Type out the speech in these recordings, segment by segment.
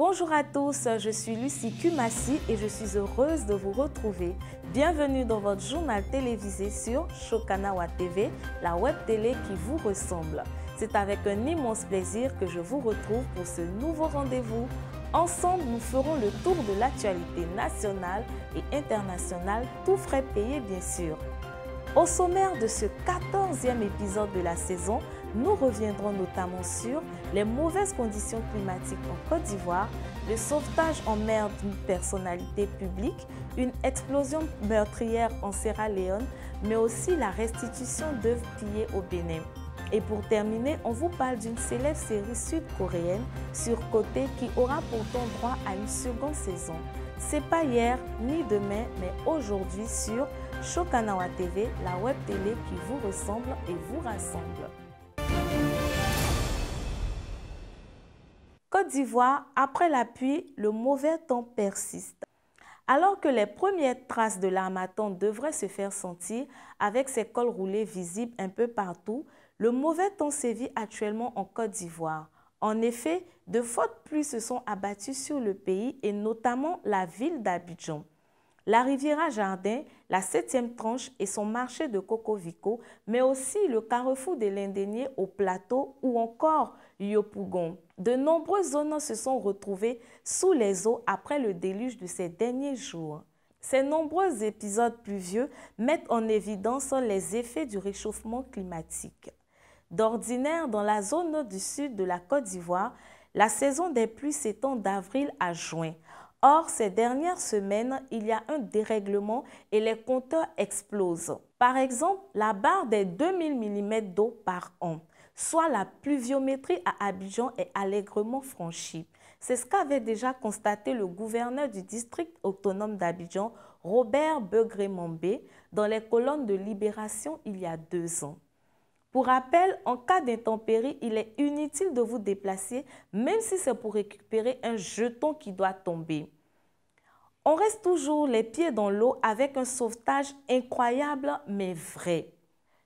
Bonjour à tous, je suis Lucie Kumassi et je suis heureuse de vous retrouver. Bienvenue dans votre journal télévisé sur Chokanawa TV, la web télé qui vous ressemble. C'est avec un immense plaisir que je vous retrouve pour ce nouveau rendez-vous. Ensemble, nous ferons le tour de l'actualité nationale et internationale, tout frais payés bien sûr. Au sommaire de ce 14e épisode de la saison, nous reviendrons notamment sur les mauvaises conditions climatiques en Côte d'Ivoire, le sauvetage en mer d'une personnalité publique, une explosion meurtrière en Sierra Leone, mais aussi la restitution d'œuvres pillées au Bénin. Et pour terminer, on vous parle d'une célèbre série sud-coréenne surcotée qui aura pourtant droit à une seconde saison. C'est pas hier ni demain, mais aujourd'hui sur Chokanawa TV, la web télé qui vous ressemble et vous rassemble. Côte d'Ivoire, après la pluie, le mauvais temps persiste. Alors que les premières traces de l'harmattan devraient se faire sentir avec ses cols roulés visibles un peu partout, le mauvais temps sévit actuellement en Côte d'Ivoire. En effet, de fortes pluies se sont abattues sur le pays et notamment la ville d'Abidjan. La Riviera Jardin, la 7e tranche et son marché de Cocovico, mais aussi le carrefour de l'Indénié au plateau ou encore Yopougon. De nombreuses zones se sont retrouvées sous les eaux après le déluge de ces derniers jours. Ces nombreux épisodes pluvieux mettent en évidence les effets du réchauffement climatique. D'ordinaire, dans la zone du sud de la Côte d'Ivoire, la saison des pluies s'étend d'avril à juin. Or, ces dernières semaines, il y a un dérèglement et les compteurs explosent. Par exemple, la barre des 2000 mm d'eau par an, soit la pluviométrie à Abidjan est allègrement franchie. C'est ce qu'avait déjà constaté le gouverneur du district autonome d'Abidjan, Robert Begré-Mambé, dans les colonnes de Libération il y a 2 ans. Pour rappel, en cas d'intempérie, il est inutile de vous déplacer, même si c'est pour récupérer un jeton qui doit tomber. On reste toujours les pieds dans l'eau avec un sauvetage incroyable mais vrai.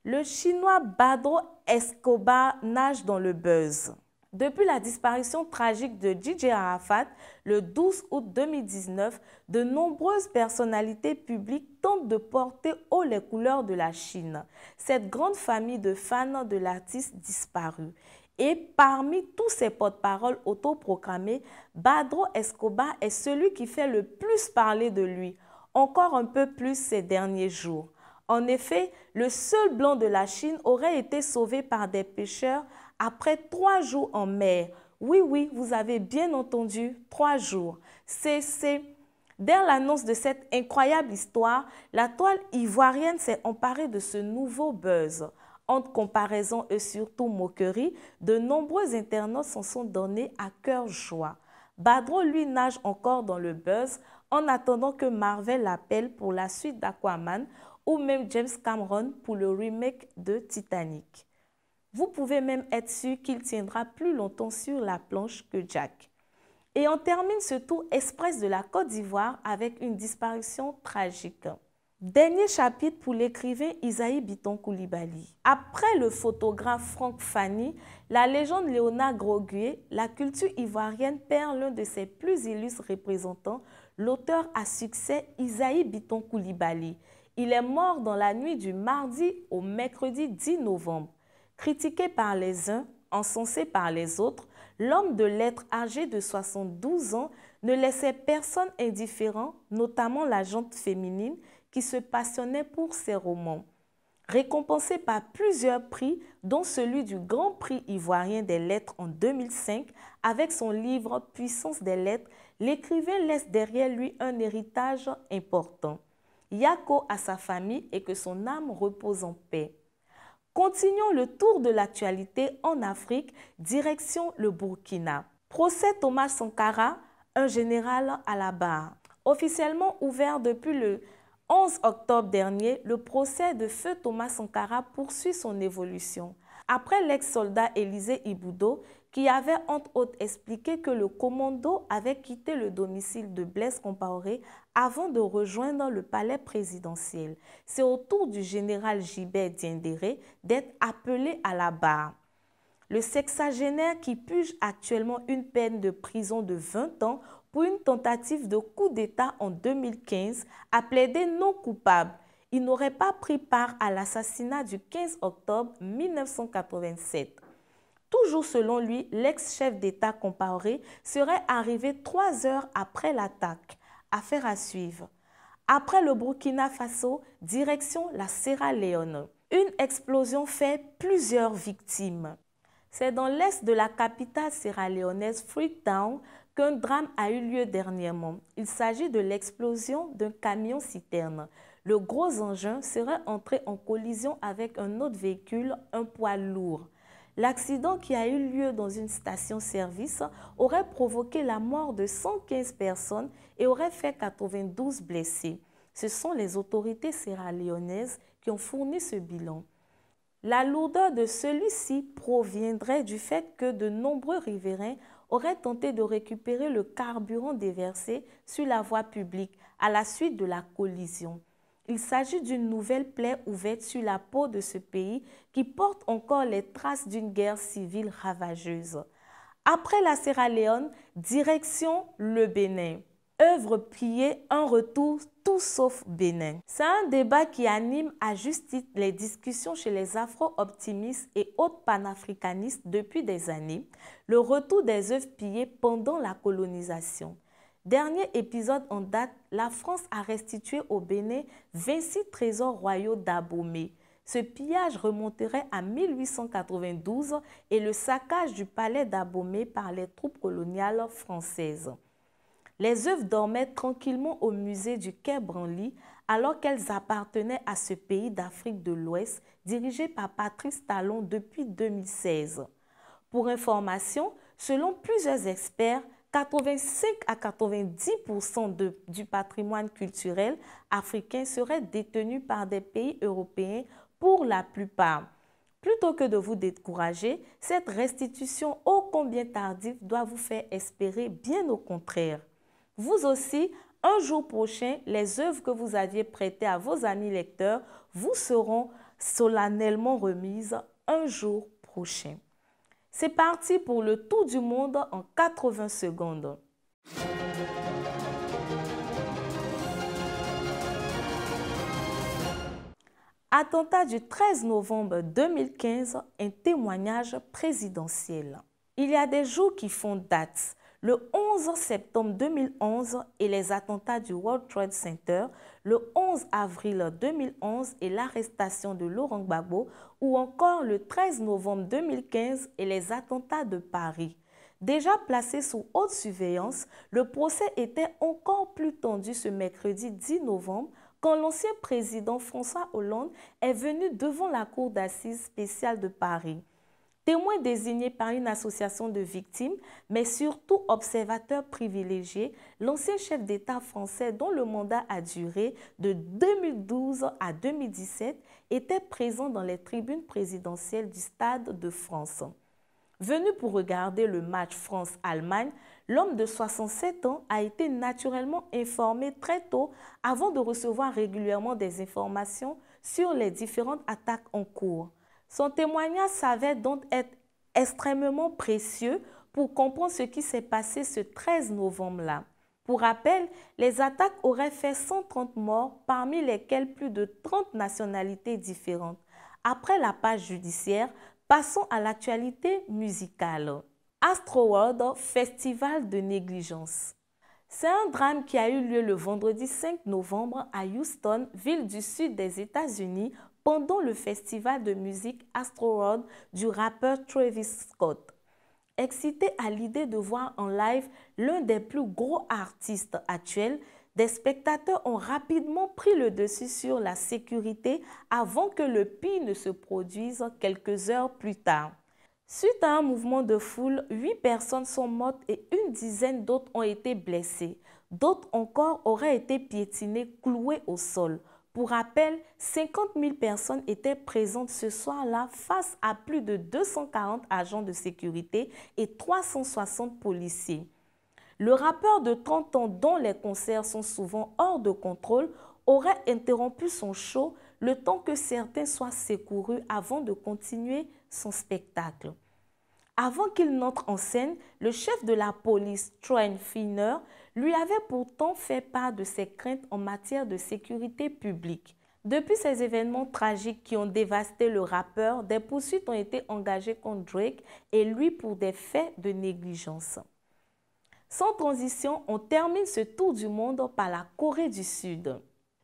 Le Chinois Badro Escobar nage dans le buzz. Depuis la disparition tragique de DJ Arafat, le 12 août 2019, de nombreuses personnalités publiques tentent de porter haut les couleurs de la Chine, cette grande famille de fans de l'artiste disparu. Et parmi tous ces porte-paroles autoproclamés, Badro Escobar est celui qui fait le plus parler de lui, encore un peu plus ces derniers jours. En effet, le seul blanc de la Chine aurait été sauvé par des pêcheurs après 3 jours en mer. Oui, vous avez bien entendu, 3 jours. Dès l'annonce de cette incroyable histoire, la toile ivoirienne s'est emparée de ce nouveau buzz. Entre comparaison et surtout moquerie, de nombreux internautes s'en sont donnés à cœur joie. Badro, lui, nage encore dans le buzz en attendant que Marvel l'appelle pour la suite d'Aquaman ou même James Cameron pour le remake de Titanic. Vous pouvez même être sûr qu'il tiendra plus longtemps sur la planche que Jack. Et on termine ce tour express de la Côte d'Ivoire avec une disparition tragique. Dernier chapitre pour l'écrivain Isaïe Biton Koulibaly. Après le photographe Franck Fanny, la légende Léonard Groguet, la culture ivoirienne perd l'un de ses plus illustres représentants, l'auteur à succès Isaïe Biton Koulibaly. Il est mort dans la nuit du mardi au mercredi 10 novembre. Critiqué par les uns, encensé par les autres, l'homme de lettres âgé de 72 ans ne laissait personne indifférent, notamment la gente féminine qui se passionnait pour ses romans. Récompensé par plusieurs prix, dont celui du Grand Prix ivoirien des lettres en 2005, avec son livre « Puissance des lettres », l'écrivain laisse derrière lui un héritage important. Yako à sa famille et que son âme repose en paix. Continuons le tour de l'actualité en Afrique, direction le Burkina. Procès Thomas Sankara, un général à la barre. Officiellement ouvert depuis le 11 octobre dernier, le procès de feu Thomas Sankara poursuit son évolution. Après l'ex-soldat Élisée Iboudo, qui avait entre autres expliqué que le commando avait quitté le domicile de Blaise Compaoré avant de rejoindre le palais présidentiel. C'est au tour du général Gilbert Diendéré d'être appelé à la barre. le sexagénaire qui purge actuellement une peine de prison de 20 ans pour une tentative de coup d'État en 2015, a plaidé non coupable. Il n'aurait pas pris part à l'assassinat du 15 octobre 1987. Toujours selon lui, l'ex-chef d'État comparé serait arrivé 3 heures après l'attaque. Affaire à suivre. Après le Burkina Faso, direction la Sierra Leone. Une explosion fait plusieurs victimes. C'est dans l'est de la capitale sierra-léonaise Freetown qu'un drame a eu lieu dernièrement. Il s'agit de l'explosion d'un camion-citerne. Le gros engin serait entré en collision avec un autre véhicule, un poids lourd. L'accident qui a eu lieu dans une station-service aurait provoqué la mort de 115 personnes et aurait fait 92 blessés. Ce sont les autorités sierra-léonaises qui ont fourni ce bilan. La lourdeur de celui-ci proviendrait du fait que de nombreux riverains auraient tenté de récupérer le carburant déversé sur la voie publique à la suite de la collision. Il s'agit d'une nouvelle plaie ouverte sur la peau de ce pays qui porte encore les traces d'une guerre civile ravageuse. Après la Sierra Leone, direction le Bénin. Œuvre pillée, un retour tout sauf Bénin. C'est un débat qui anime à juste titre les discussions chez les afro-optimistes et autres panafricanistes depuis des années. Le retour des œuvres pillées pendant la colonisation. Dernier épisode en date, la France a restitué au Bénin 26 trésors royaux d'Abomey. Ce pillage remonterait à 1892 et le saccage du palais d'Abomey par les troupes coloniales françaises. Les œuvres dormaient tranquillement au musée du Quai Branly alors qu'elles appartenaient à ce pays d'Afrique de l'Ouest dirigé par Patrice Talon depuis 2016. Pour information, selon plusieurs experts, 85 à 90% du patrimoine culturel africain serait détenu par des pays européens pour la plupart. Plutôt que de vous décourager, cette restitution ô combien tardive doit vous faire espérer bien au contraire. Vous aussi, un jour prochain, les œuvres que vous aviez prêtées à vos amis lecteurs vous seront solennellement remises un jour prochain. C'est parti pour le tour du monde en 80 secondes. Attentat du 13 novembre 2015, un témoignage présidentiel. Il y a des jours qui font date. Le 11 septembre 2011 et les attentats du World Trade Center, le 11 avril 2011 et l'arrestation de Laurent Gbagbo, ou encore le 13 novembre 2015 et les attentats de Paris. Déjà placé sous haute surveillance, le procès était encore plus tendu ce mercredi 10 novembre quand l'ancien président François Hollande est venu devant la cour d'assises spéciale de Paris. Témoin désigné par une association de victimes, mais surtout observateur privilégié, l'ancien chef d'État français dont le mandat a duré de 2012 à 2017 était présent dans les tribunes présidentielles du Stade de France. Venu pour regarder le match France-Allemagne, l'homme de 67 ans a été naturellement informé très tôt avant de recevoir régulièrement des informations sur les différentes attaques en cours. Son témoignage s'avère donc être extrêmement précieux pour comprendre ce qui s'est passé ce 13 novembre-là. Pour rappel, les attaques auraient fait 130 morts, parmi lesquels plus de 30 nationalités différentes. Après la page judiciaire, passons à l'actualité musicale. Astroworld, festival de négligence. C'est un drame qui a eu lieu le vendredi 5 novembre à Houston, ville du sud des États-Unis, pendant le festival de musique Astroworld du rappeur Travis Scott. Excité à l'idée de voir en live l'un des plus gros artistes actuels, des spectateurs ont rapidement pris le dessus sur la sécurité avant que le pire ne se produise quelques heures plus tard. Suite à un mouvement de foule, 8 personnes sont mortes et une dizaine d'autres ont été blessées. D'autres encore auraient été piétinées, clouées au sol. Pour rappel, 50 000 personnes étaient présentes ce soir-là face à plus de 240 agents de sécurité et 360 policiers. Le rappeur de 30 ans, dont les concerts sont souvent hors de contrôle, aurait interrompu son show le temps que certains soient secourus avant de continuer son spectacle. Avant qu'il n'entre en scène, le chef de la police, Troy Finner, lui avait pourtant fait part de ses craintes en matière de sécurité publique. Depuis ces événements tragiques qui ont dévasté le rappeur, des poursuites ont été engagées contre Drake et lui pour des faits de négligence. Sans transition, on termine ce tour du monde par la Corée du Sud.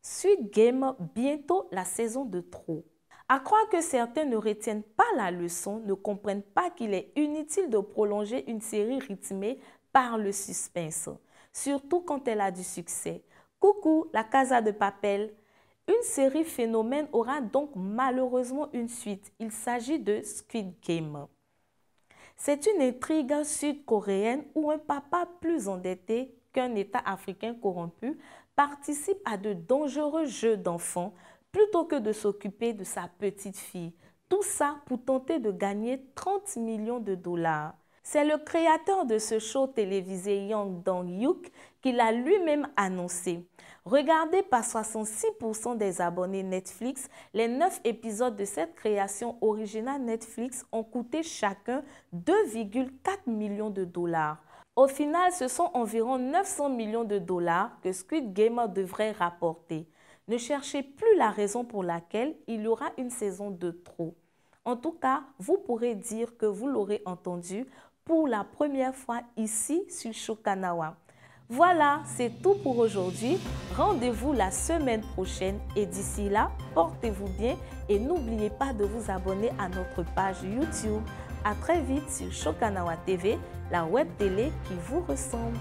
Squid Game, bientôt la saison de trop. À croire que certains ne retiennent pas la leçon, ne comprennent pas qu'il est inutile de prolonger une série rythmée par le suspense, surtout quand elle a du succès. Coucou, la Casa de Papel. Une série phénomène aura donc malheureusement une suite. Il s'agit de Squid Game. C'est une intrigue sud-coréenne où un papa plus endetté qu'un État africain corrompu participe à de dangereux jeux d'enfants plutôt que de s'occuper de sa petite fille. Tout ça pour tenter de gagner 30 millions de dollars. C'est le créateur de ce show télévisé Young Dong-hyuk qui l'a lui-même annoncé. Regardé par 66% des abonnés Netflix, les 9 épisodes de cette création originale Netflix ont coûté chacun 2,4 millions de dollars. Au final, ce sont environ 900 millions de dollars que Squid Game devrait rapporter. Ne cherchez plus la raison pour laquelle il y aura une saison de trop. En tout cas, vous pourrez dire que vous l'aurez entendu pour la première fois ici sur Shokanawa. Voilà, c'est tout pour aujourd'hui. Rendez-vous la semaine prochaine et d'ici là, portez-vous bien et n'oubliez pas de vous abonner à notre page YouTube. À très vite sur Shokanawa TV, la web télé qui vous ressemble.